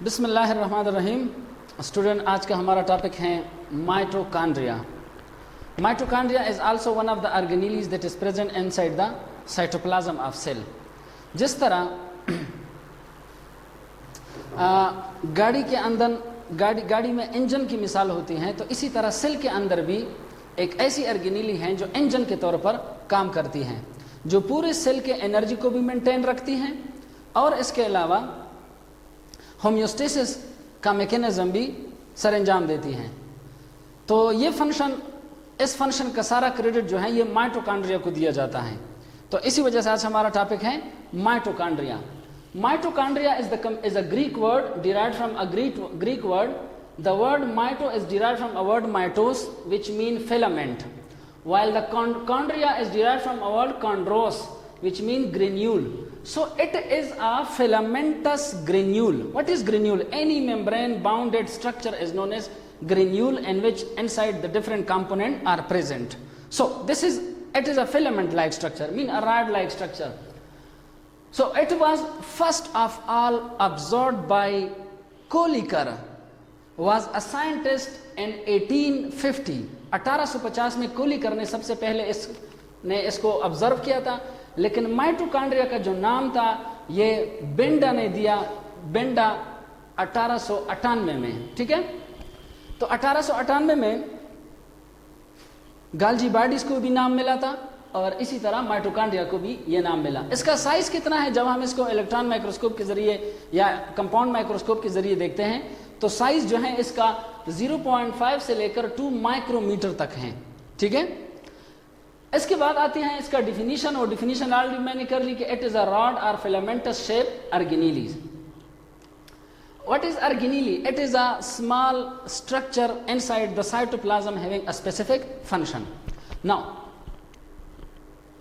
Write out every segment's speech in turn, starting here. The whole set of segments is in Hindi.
बिस्मिल्लाहिर्रहमानिर्रहीम। स्टूडेंट, आज का हमारा टॉपिक है mitochondria. Mitochondria is also one of the organelles that is present inside the cytoplasm of cell. जिस तरह गाड़ी के अंदर गाड़ी में इंजन की मिसाल होती है, तो इसी तरह सेल के अंदर भी एक ऐसी ऑर्गेनेली हैं जो इंजन के तौर पर काम करती हैं, जो पूरे सेल के एनर्जी को भी मेंटेन रखती हैं और इसके अलावा होम्योस्टेसिस का मैकेनिज्म भी सरंजाम देती हैं। तो ये फंक्शन, इस फंक्शन का सारा क्रेडिट जो है ये माइटोकॉन्ड्रिया को दिया जाता है। तो इसी वजह से आज हमारा टॉपिक है mitochondria. Mitochondria is a Greek word derived from a Greek word. The word mito is derived from a word mitos, which means filament, while the chondria is derived from a word chondros, which means granule. So it is a filamentous granule. What is granule? Any membrane bounded structure is known as granule, in which inside the different components are present. So it is a filament like structure, mean a rod like structure. So it was first of all observed by Kolliker, was a scientist in 1850. 1850 में कोलिकर ने सबसे पहले इसको ऑब्जर्व किया था। लेकिन माइटोकॉन्ड्रिया का जो नाम था ये बेंडा ने दिया, बेंडा 1898 में। ठीक है, तो 1898 में गाल्जी बार्डिस को भी नाम मिला था और इसी तरह माइटोकॉन्ड्रिया को भी ये नाम मिला। इसका साइज कितना है, जब हम इसको इलेक्ट्रॉन माइक्रोस्कोप के जरिए या कंपाउंड माइक्रोस्कोप के जरिए देखते हैं तो साइज जो है इसका 0.5 से लेकर 2 माइक्रोमीटर तक है। ठीक है, इसके बाद आती है इसका डिफिनीशन, और डिफिनीशन ऑलरेडी मैंने कर ली कि इट इज अ रॉड और filamentous shape organelles. What is organelle? It is a small structure inside the cytoplasm having a specific function. Now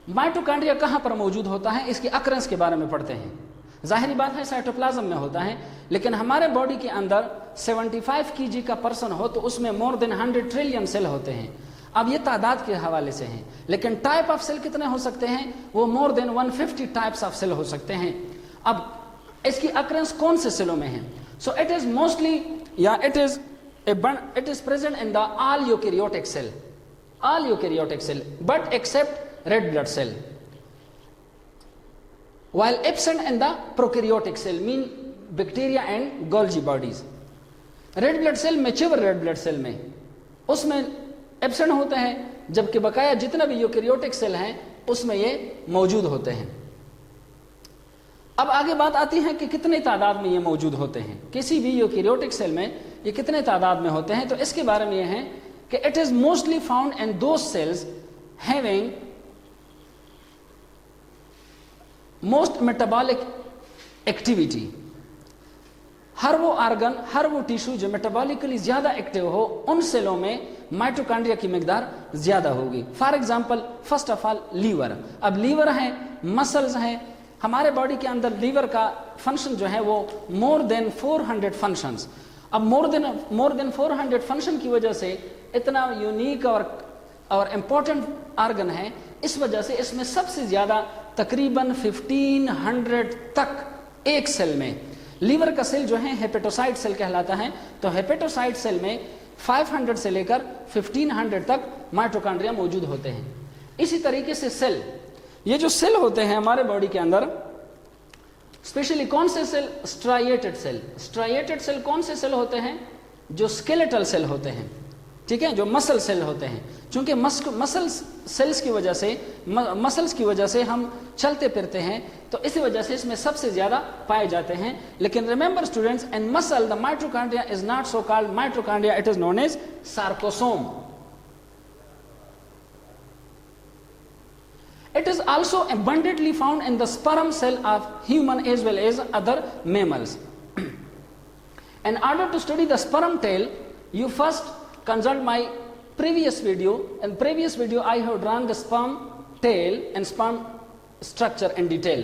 mitochondria कहां पर मौजूद होता है, इसकी अकरेंस के बारे में पढ़ते हैं। जाहिर बात है साइटोप्लाज्म में होता है, लेकिन हमारे बॉडी के अंदर 75 kg का पर्सन हो तो उसमें मोर देन 100 ट्रिलियन सेल होते हैं। अब ये तादाद के हवाले से हैं, लेकिन टाइप ऑफ सेल कितने हो सकते हैं, वो more than 150 types of cell हो सकते हैं। अब इसकी अकरेंस कौन से सेलों में है? सो इट इज मोस्टली या it is present in the all eukaryotic cell, but except red blood cell, while absent in the prokaryotic cell, mean bacteria and Golgi bodies. Red blood cell mature red blood cell में उसमें एब्सेंट होते हैं, जबकि बकाया जितना भी यूकैरियोटिक सेल हैं उसमें ये मौजूद होते हैं। अब आगे बात आती है कि कितने तादाद में ये मौजूद होते हैं, किसी भी यूकैरियोटिक सेल में ये कितने तादाद में होते हैं। तो इसके बारे में ये है कि it is mostly found in those cells having most metabolic activity. हर वो ऑर्गन, हर वो टिश्यू जो मेटाबॉलिकली ज्यादा एक्टिव हो, उन सेलों में माइटोकॉन्ड्रिया की मिकदार ज्यादा होगी। For example, first of all liver. अब लीवर है, मसल्स हैं, हमारे बॉडी के अंदर लीवर का फंक्शन जो है वो मोर देन 400 फंक्शंस। अब मोर देन 400 फंक्शन की वजह से इतना यूनिक और इंपॉर्टेंट ऑर्गन है, इस वजह से इसमें सबसे ज्यादा तकरीबन 1500 तक एक सेल में। लीवर का सेल जो है हेपेटोसाइट सेल कहलाता है, तो हेपेटोसाइट सेल में 500 से लेकर 1500 तक माइटोकॉन्ड्रिया मौजूद होते हैं। इसी तरीके से सेल, ये जो सेल होते हैं हमारे बॉडी के अंदर, स्पेशली कौन से cell? Striated cell. Striated cell कौन से सेल होते हैं? जो स्केलेटल सेल होते हैं, ठीक है, जो मसल सेल होते हैं। चूंकि मसल्स की वजह से हम चलते फिरते हैं, तो इसी वजह से इसमें सबसे ज्यादा पाए जाते हैं। लेकिन remember students, in muscle the mitochondria is not so called mitochondria, it is known as sarcosome. It is also abundantly found in the sperm cell of human as well as other mammals. In order to study the sperm tail, you first consult my previous video. In previous video, I have drawn the sperm tail and sperm structure in detail.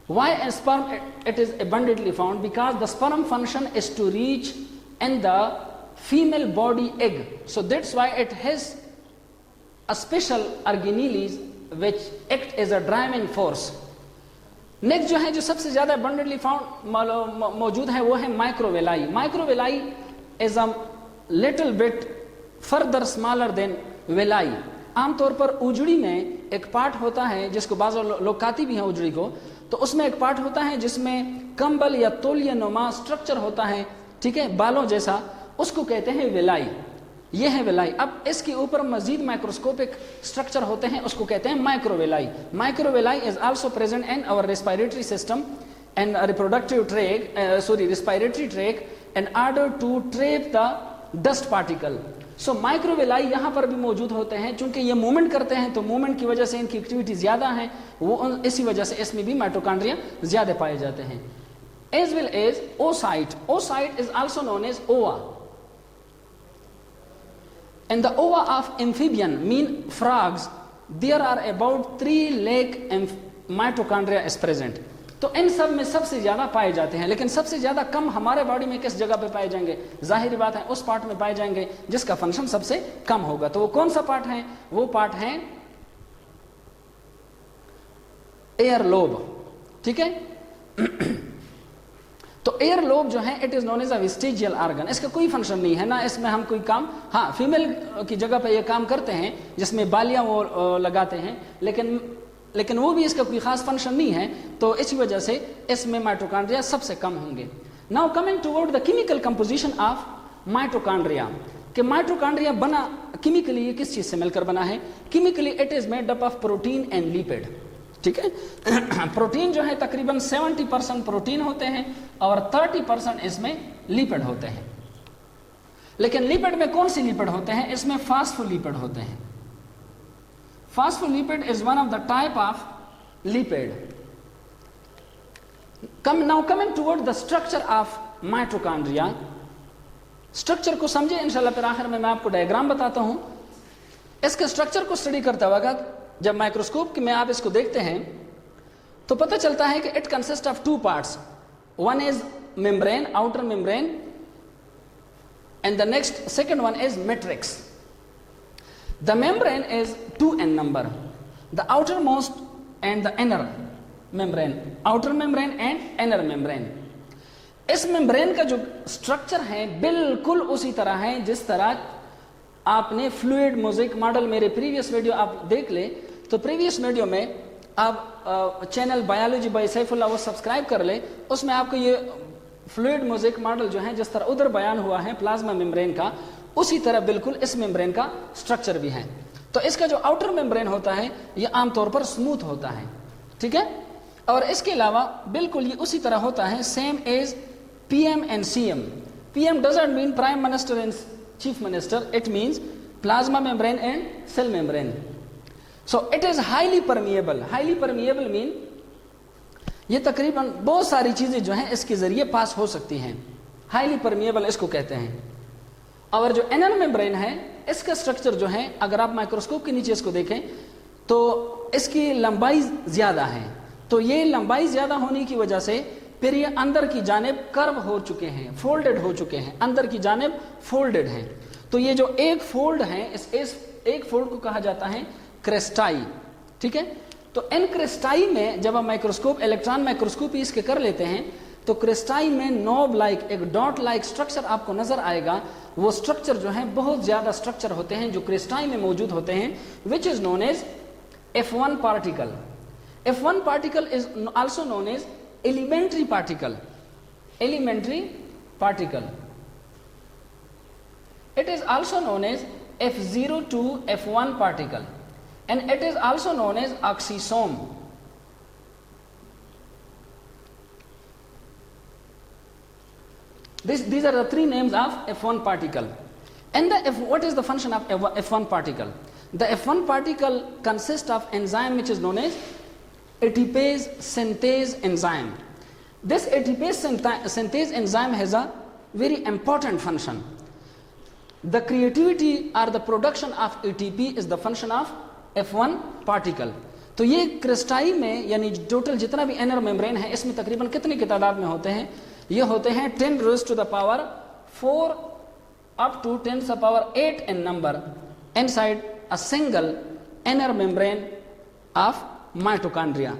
Why in sperm it is abundantly found? Because the sperm function is to reach in the female body egg. So that's why it has a special organelles which act as a driving force. Next जो है, जो सबसे ज्यादा अबंडेंटली फाउंड मौजूद है, वो है microvilli. Microvilli is a little bit further smaller than villi. आमतौर पर उजड़ी में एक पार्ट होता है जिसको बाज़ लोग कहती भी हैं उजड़ी को, तो उसमें एक पार्ट होता है जिसमें कंबल या तौलिया नुमा स्ट्रक्चर होता है, ठीक है, बालों जैसा, उसको कहते हैं वेलाई। ये है वेलाई। अब इसके ऊपर मजीद माइक्रोस्कोपिक स्ट्रक्चर होते हैं, उसको कहते हैं microvilli. Microvilli is also present in our respiratory system and reproductive tract, respiratory tract in order to trap the dust particle. So microvilli यहाँ पर भी मौजूद होते हैं, चूंकि ये मूवमेंट करते हैं तो मूवमेंट की वजह से इनकी एक्टिविटी ज्यादा है, वो इसी वजह से इसमें भी माइटोकॉन्ड्रिया ज्यादा पाए जाते हैं। As well as oocyte. Oocyte is also known as ova. In the ova of amphibian, mean frogs, there are about 3 lakh mitochondria is present. तो इन सब में सबसे ज्यादा पाए जाते हैं, लेकिन सबसे ज्यादा कम हमारे बॉडी में किस जगह पे पाए जाएंगे? जाहिर बात है उस पार्ट में पाए जाएंगे जिसका फंक्शन सबसे कम होगा। तो वो कौन सा पार्ट है? वो पार्ट है एयर लोब, ठीक है। तो एयर लोब जो है it is known as a vestigial organ. इसका कोई फंक्शन नहीं है ना, इसमें हम कोई काम, हाँ फीमेल की जगह पे ये काम करते हैं जिसमें बालियां वो लगाते हैं, लेकिन वो भी इसका कोई खास फंक्शन नहीं है, तो इसी वजह से इसमें माइटोकॉन्ड्रिया सबसे कम होंगे। Now coming toward the chemical composition of mitochondria, कि माइटोकॉन्ड्रिया बना केमिकली किस चीज से मिलकर बना है? Chemically it is made up of protein and lipid, ठीक है। प्रोटीन जो है तकरीबन 70% प्रोटीन होते हैं और 30% इसमें लिपिड होते हैं। लेकिन लिपिड में कौन सी लिपिड होते हैं? इसमें फास्फोलिपिड होते हैं। Phospholipid is one of the type of lipid. Now coming toward the structure of mitochondria. Structure को समझे इंशाल्लाह, फिर आखिर में मैं आपको डायग्राम बताता हूं। इसके स्ट्रक्चर को स्टडी करते वक्त जब माइक्रोस्कोप में आप इसको देखते हैं तो पता चलता है कि it consist of 2 parts. One is membrane, outer membrane, and the next second one is matrix. The membrane is 2 in number, the outer most and the inner membrane, outer membrane and inner membrane. इस मेम्ब्रेन का जो स्ट्रक्चर है बिल्कुल उसी तरह है जिस तरह आपने फ्लूइड मोज़ेक मॉडल, मेरे प्रीवियस वीडियो आप देख ले, तो प्रीवियस वीडियो में आप चैनल बायोलॉजी बाय सैफुल्लाह वो सब्सक्राइब कर ले, उसमें आपको ये फ्लूइड मोज़ेक मॉडल जो है जिस तरह उधर बयान हुआ है प्लाज्मा मेम्ब्रेन का, उसी तरह बिल्कुल इस मेम्ब्रेन का स्ट्रक्चर भी है। तो इसका जो आउटर मेम्ब्रेन होता है ये आमतौर पर स्मूथ होता है, ठीक है, और इसके अलावा बिल्कुल ये उसी तरह होता है same as PM and CM। PM doesn't mean prime minister and chief minister, it means plasma membrane and cell membrane. So it is highly permeable. Highly permeable mean ये तकरीबन बहुत सारी चीजें जो हैं इसके जरिए पास हो सकती हैं, हाईली परमिएबल इसको कहते हैं। और जो इनर मेम्ब्रेन है इसका स्ट्रक्चर जो है, अगर आप माइक्रोस्कोप के नीचे इसको देखें तो इसकी लंबाई ज्यादा है। तो ये लंबाई ज्यादा होने की वजह से फिर ये अंदर की जानिब कर्व हो चुके हैं, फोल्डेड हो चुके हैं, अंदर की जानिब फोल्डेड हैं। तो ये जो एक फोल्ड है, इस एक फोल्ड को कहा जाता है क्रेस्टाई, ठीक है। तो इन क्रेस्टाई में जब आप माइक्रोस्कोप, इलेक्ट्रॉन माइक्रोस्कोपी इसके कर लेते हैं तो क्रेस्टाई में नोब लाइक, एक डॉट लाइक स्ट्रक्चर आपको नजर आएगा। वो स्ट्रक्चर जो है बहुत ज्यादा स्ट्रक्चर होते हैं जो क्रेस्टाई में मौजूद होते हैं, which is known as F1 particle. F1 particle is also known as elementary particle. Elementary particle. It is also known as F0 to F1 particle, and it is also known as oxysome. These are the 3 names of F1 particle. And what is the function of F1 particle? The F1 particle consists of enzyme which is known as ATPase synthase enzyme. This ATPase synthase enzyme has a very important function. The creativity or the production of ATP is the function of F1 particle. तो ये क्रिस्टाई में यानी टोटल जितना भी इनर मेम्ब्रेन है इसमें तकरीबन कितनी की तादाद में होते हैं? ये होते हैं 10 raised to the power 4 up to 10 to the power 8 in number inside a single inner membrane of mitochondria.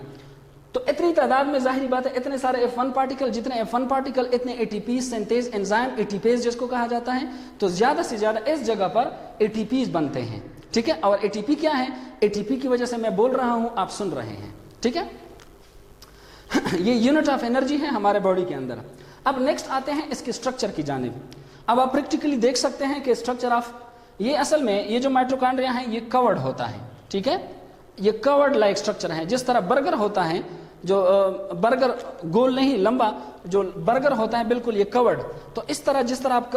तो इतनी तादाद में जाहिर बात है इतने सारे F1 पार्टिकल, जितने F1 पार्टिकल इतने एटीपी सिंथेज एंजाइम एटीपेज जिसको कहा जाता है, तो ज्यादा से ज्यादा इस जगह पर एटीपीज बनते हैं, ठीक है। और एटीपी क्या है, एटीपी की वजह से मैं बोल रहा हूं, आप सुन रहे हैं, ठीक है। ये यूनिट ऑफ एनर्जी है हमारे बॉडी के अंदर। अब नेक्स्ट आते हैं इसके स्ट्रक्चर की जानिब। अब आप प्रैक्टिकली देख सकते हैं कि स्ट्रक्चर ऑफ, ये असल में ये जो माइटोकॉन्ड्रिया है ये कवर्ड होता है, ठीक है। ये कवर्ड लाइक स्ट्रक्चर है, जिस तरह बर्गर होता है, जो बर्गर गोल नहीं लंबा, जो बर्गर होता है बिल्कुल ये कवर्ड। तो इस तरह जिस तरह आप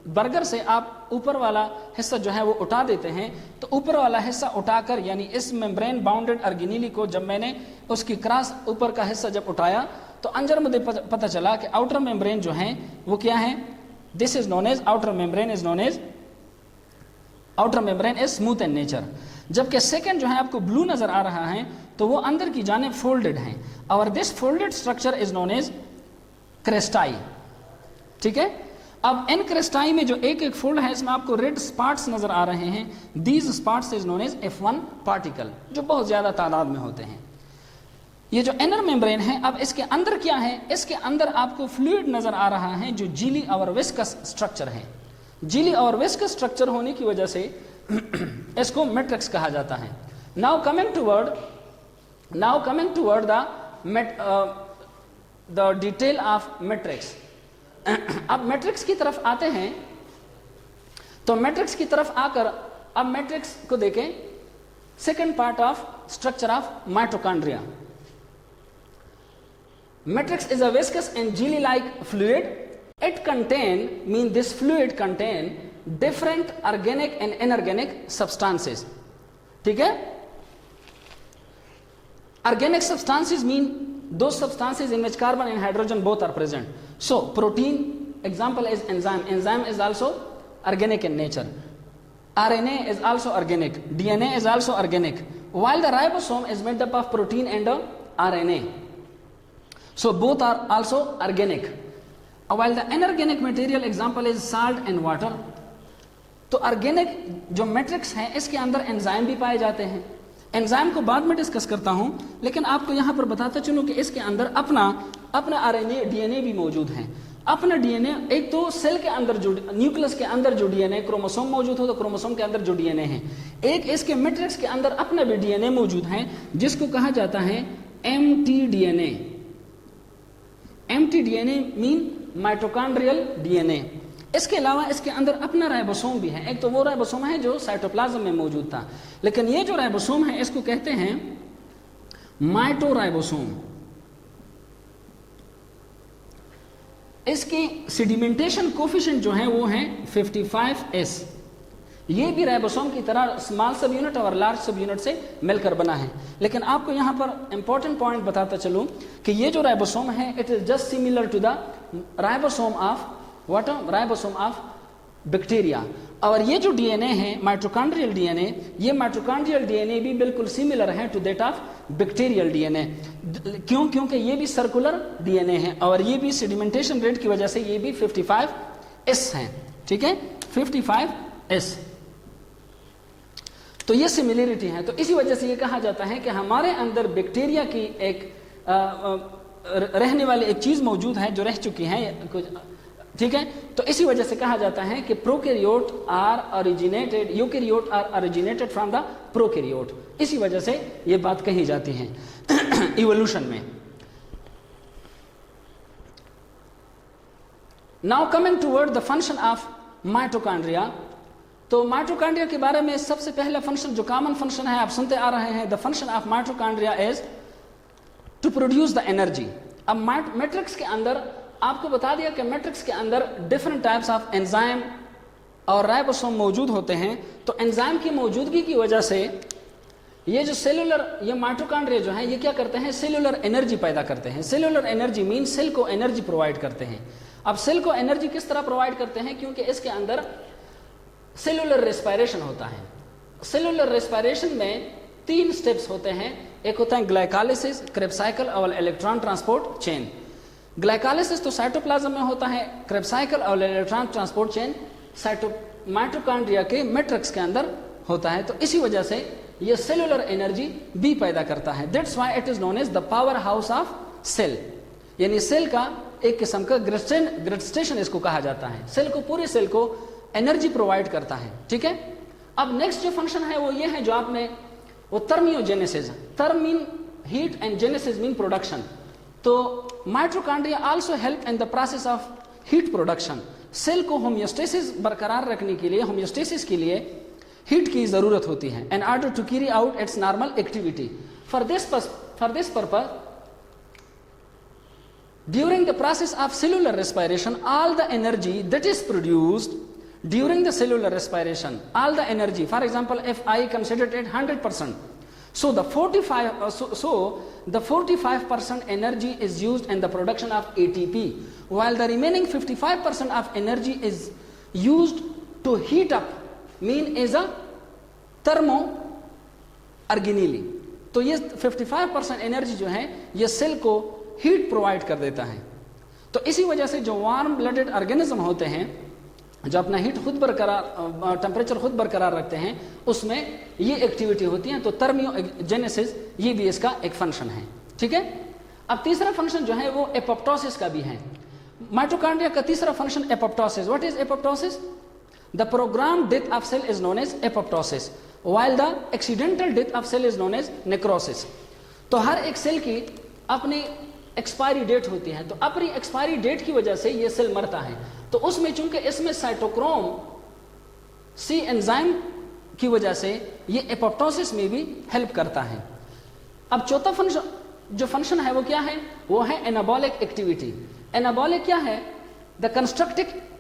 बर्गर से आप ऊपर वाला हिस्सा जो है वो उठा देते हैं, तो ऊपर वाला हिस्सा उठाकर, यानी इस मेम्ब्रेन बाउंडेड ऑर्गेनेली को जब मैंने उसकी क्रॉस ऊपर का हिस्सा जब उठाया, तो अंदर मुझे पता चला कि आउटर मेम्ब्रेन जो है वो क्या है, this is known as outer membrane is known as outer membrane is smooth in nature. जबकि सेकंड जो है आपको ब्लू नजर आ रहा है, तो वो अंदर की जाने फोल्डेड है, और this folded structure is known as cristae, ठीक है। अब इन क्रेस्टाई में जो एक एक फोल्ड है, इसमें आपको रेड स्पॉट्स नजर आ रहे हैं, these spots is known as F1 particle, जो बहुत ज्यादा तादाद में होते हैं। ये जो इनर मेम्ब्रेन है, अब इसके अंदर क्या है, इसके अंदर आपको फ्लूइड नजर आ रहा है जो जीली और विस्कस स्ट्रक्चर है। जीली और विस्कस स्ट्रक्चर होने की वजह से इसको मैट्रिक्स कहा जाता है। Now coming toward the detail of matrix. अब मैट्रिक्स की तरफ आते हैं, तो मैट्रिक्स की तरफ आकर अब मैट्रिक्स को देखें, second part of structure of mitochondria. Matrix is a viscous and jelly-like fluid. It this fluid contain different organic and inorganic substances. ठीक है? Organic substances mean those substances in which carbon and hydrogen both are present. So protein, example is enzyme. Enzyme is also organic in nature. RNA is also organic. DNA is also organic. While the ribosome is made up of protein and RNA. So both are also organic. While the inorganic material example is salt and water. तो ऑर्गेनिक जो मैट्रिक्स है इसके अंदर एंजाइम भी पाए जाते हैं। एंजाइम को बाद में डिस्कस करता हूं, लेकिन आपको यहां पर बताता चलूं कि इसके अंदर अपना आरएनए डीएनए भी मौजूद है। अपना डीएनए, एक तो सेल के अंदर जो न्यूक्लियस के अंदर जो डीएनए क्रोमोसोम मौजूद हो, तो क्रोमोसोम के अंदर जो डीएनए है, एक इसके मैट्रिक्स के अंदर अपना भी डीएनए मौजूद है, जिसको कहा जाता है mtDNA। mtDNA mean mitochondrial DNA. इसके अलावा इसके अंदर अपना राइबोसोम भी है। एक तो वो राइबोसोम है जो साइटोप्लाज्म में मौजूद था, लेकिन ये जो राइबोसोम है इसको कहते हैं माइटोराइबोसोम। इसकी सेडिमेंटेशन कोफिशिएंट जो है वो है 55S। ये भी राइबोसोम की तरह स्मॉल सब यूनिट और लार्ज सब यूनिट से मिलकर बना है। लेकिन आपको यहां पर इंपॉर्टेंट पॉइंट बताता चलूं कि ये जो राइबोसोम है it is just similar to the ribosome of what, ribosome of bacteria. और ये जो डीएनए है माइटोकॉन्ड्रियल डीएनए, ये माइटोकॉन्ड्रियल डीएनए भी बिल्कुल सिमिलर है to that of bacterial DNA. क्यों? क्योंकि ये भी सर्कुलर डीएनए है और ये भी सेडिमेंटेशन रेट की वजह से ये भी 55S है। ठीक है, 55S। तो ये सिमिलरिटी है। तो इसी वजह से ये कहा जाता है कि हमारे अंदर बैक्टीरिया की एक रहने वाली एक चीज मौजूद है जो रह चुकी है कुछ, ठीक है। तो इसी वजह से कहा जाता है कि prokaryote are originated, eukaryote are originated from the prokaryote. इसी वजह से ये बात कही जाती है इवोल्यूशन में। Now coming toward the function of mitochondria. तो माइटोकॉन्ड्रिया के बारे में सबसे पहला फंक्शन जो कॉमन फंक्शन है आप सुनते आ रहे हैं, the function of mitochondria is to produce the energy. अब मैट्रिक्स के अंदर आपको बता दिया कि मैट्रिक्स के अंदर डिफरेंट टाइप्स ऑफ एंजाइम और राइबोसोम मौजूद होते हैं। तो एंजाइम की मौजूदगी की वजह से ये जो सेलुलर, ये माइटोकॉन्ड्रिया जो है ये क्या करते हैं, सेलुलर एनर्जी पैदा करते हैं। सेलुलर एनर्जी मीन सेल को एनर्जी प्रोवाइड करते हैं। अब सेल को एनर्जी किस तरह प्रोवाइड करते हैं, क्योंकि इसके अंदर सेलुलर रेस्पिरेशन होता है। सेलुलर रेस्पिरेशन में 3 स्टेप्स होते हैं। एक होता है ग्लाइकोलाइसिस, क्रेब्स साइकिल और इलेक्ट्रॉन ट्रांसपोर्ट चेन। ग्लाइकोलाइसिस तो साइटोप्लाज्म में होता है, क्रेब्स साइकिल और इलेक्ट्रॉन ट्रांसपोर्ट चेन माइटोकॉन्ड्रिया के मैट्रिक्स के अंदर होता है। तो इसी वजह से ये सेलुलर एनर्जी भी पैदा करता है। That's why it is known as the powerhouse of cell, यानी सेल का एक किस्म का ग्रिड स्टेशन इसको कहा जाता है। सेल को, पूरे सेल को एनर्जी प्रोवाइड करता है। ठीक है, अब नेक्स्ट जो फंक्शन है वो ये है जो आपने, वो thermogenesis, therm mean heat and genesis mean production. तो mitochondria also help in the process of heat production. Cell को होमियोस्टेसिस बरकरार रखने के लिए, होमियोस्टेसिस के लिए हीट की जरूरत होती है, in order to carry out its normal activity. For this purpose during the process of cellular respiration, all the energy that is produced during the cellular respiration, all the energy, for example, if I consider it 100%, so the 45% energy is used in the production of ATP, while the remaining 55% of energy is used to heat up, mean is a thermoorganelle। तो ये 55% एनर्जी जो है ये सेल को हीट प्रोवाइड कर देता है। तो इसी वजह से जो वार्म ब्लडेड ऑर्गेनिज्म होते हैं, जो अपना हीट खुद बरकरार, टेम्परेचर खुद बरकरार रखते हैं, उसमें ये एक्टिविटी होती है। तो थर्मियोजेनेसिस ये भी इसका एक फंक्शन है। ठीक है, अब तीसरा फंक्शन जो है वो एपोप्टोसिस का भी है। माइटोकॉन्ड्रिया का तीसरा function apoptosis. What is apoptosis? The program death of cell is known as apoptosis, while the accidental death of cell is known as necrosis. तो हर एक सेल की अपनी एक्सपायरी डेट होती है, तो अपनी एक्सपायरी डेट की वजह से ये सेल मरता है। तो उसमें चूंकि इसमें साइटोक्रोम सी एंजाइम की वजह से ये एपोप्टोसिस में भी हेल्प करता है। अब चौथा फंक्शन जो फंक्शन है वो क्या है? वो है एनाबॉलिक एक्टिविटी। एनाबॉलिक क्या है? The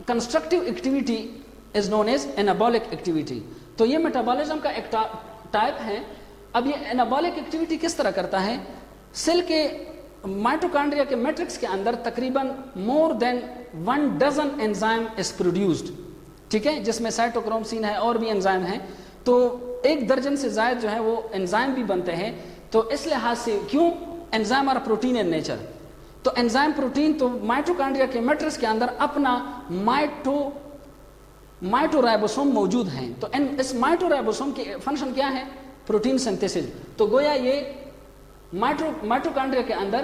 constructive activity is known as anabolic activity. तो ये मेटाबॉलिज्म का एक टाइप है। अब ये एनाबॉलिक एक्टिविटी किस तरह करता है? सेल के माइटोकॉन्ड्रिया के मैट्रिक्स के अंदर तकरीबन more than 1 dozen enzyme is produced. ठीक है, जिसमें साइटोक्रोमसिन है और भी एंजाइम है। तो 1 दर्जन से ज्यादा जो है वो एंजाइम भी बनते हैं। तो इस लिहाज से, क्यों? Enzyme are protein in nature. तो एंजाइम प्रोटीन, तो माइटोकॉन्ड्रिया के मैट्रिक्स के अंदर अपना माइटोराइबोसोम मौजूद हैं। तो इस माइटोराइबोसोम की फंक्शन क्या है? Protein synthesis. तो गोया ये माइटोकॉन्ड्रिया के अंदर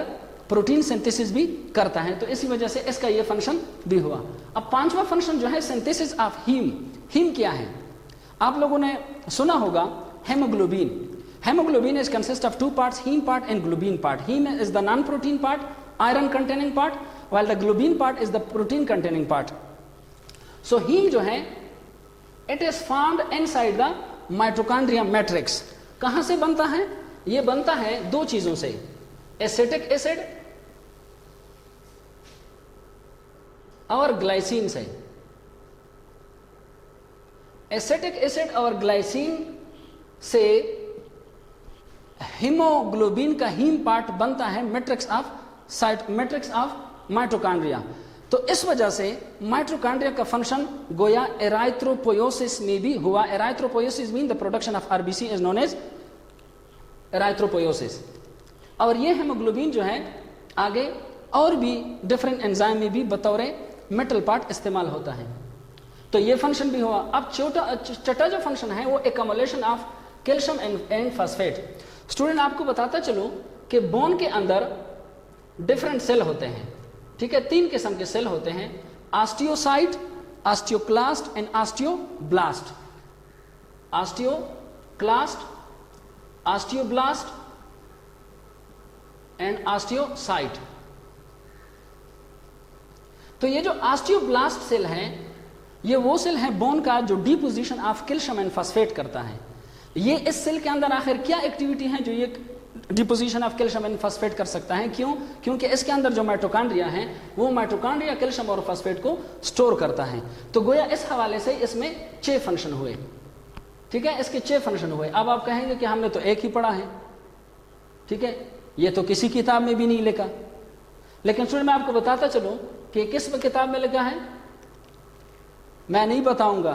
प्रोटीन सिंथेसिस भी करता है। तो इसी वजह से इसका ये फंक्शन भी हुआ। अब पांचवा फंक्शन जो है सिंथेसिस ऑफ हीम। हीम क्या है? आप लोगों ने सुना होगा haemoglobin. Haemoglobin is consist of 2 parts, haem part and globin part. Haem is the non protein part, iron containing part, while the globin part is the protein containing part. So haem जो है it is found inside the mitochondria matrix. कहां से बनता है? ये बनता है 2 चीजों से, एसिटिक एसिड और ग्लाइसिन से। एसिटिक एसिड और ग्लाइसिन से हीमोग्लोबिन का हीम पार्ट बनता है मैट्रिक्स ऑफ माइटोकॉन्ड्रिया। तो इस वजह से माइटोकॉन्ड्रिया का फंक्शन गोया एराइथ्रोपोयोसिस में भी हुआ। Erythropoiesis mean the production of RBC is known as erythropoiesis. और ये हेमोग्लोबिन जो है आगे और भी डिफरेंट एंजाइम में भी बतौर मेटल पार्ट इस्तेमाल होता है। तो ये फंक्शन भी हुआ। अब छठा जो फंक्शन है वो accumulation of calcium and phosphate. Student, आपको बताता चलो कि बोन के अंदर डिफरेंट सेल होते हैं। ठीक है, 3 किस्म के सेल होते हैं, osteocyte, osteoclast and osteoblast. Osteoclast, osteoblast and osteocyte. तो ये जो ऑस्टियोब्लास्ट सेल है, ये वो सेल है बोन का जो deposition of calcium and phosphate करता है। ये इस सेल के अंदर आखिर क्या एक्टिविटी है जो ये deposition of calcium and phosphate कर सकता है? क्यों? क्योंकि इसके अंदर जो माइटोकॉन्ड्रिया है वो माइटोकॉन्ड्रिया कैल्शियम और फास्फेट को स्टोर करता है। तो गोया इस हवाले से इसमें 6 फंक्शन हुए। ठीक है, इसके 6 फंक्शन हुए। अब आप कहेंगे कि हमने तो एक ही पढ़ा है। ठीक है, ये तो किसी किताब में भी नहीं लिखा। लेकिन स्टूडेंट, मैं आपको बताता चलूं कि किस किताब में लिखा है। मैं नहीं बताऊंगा,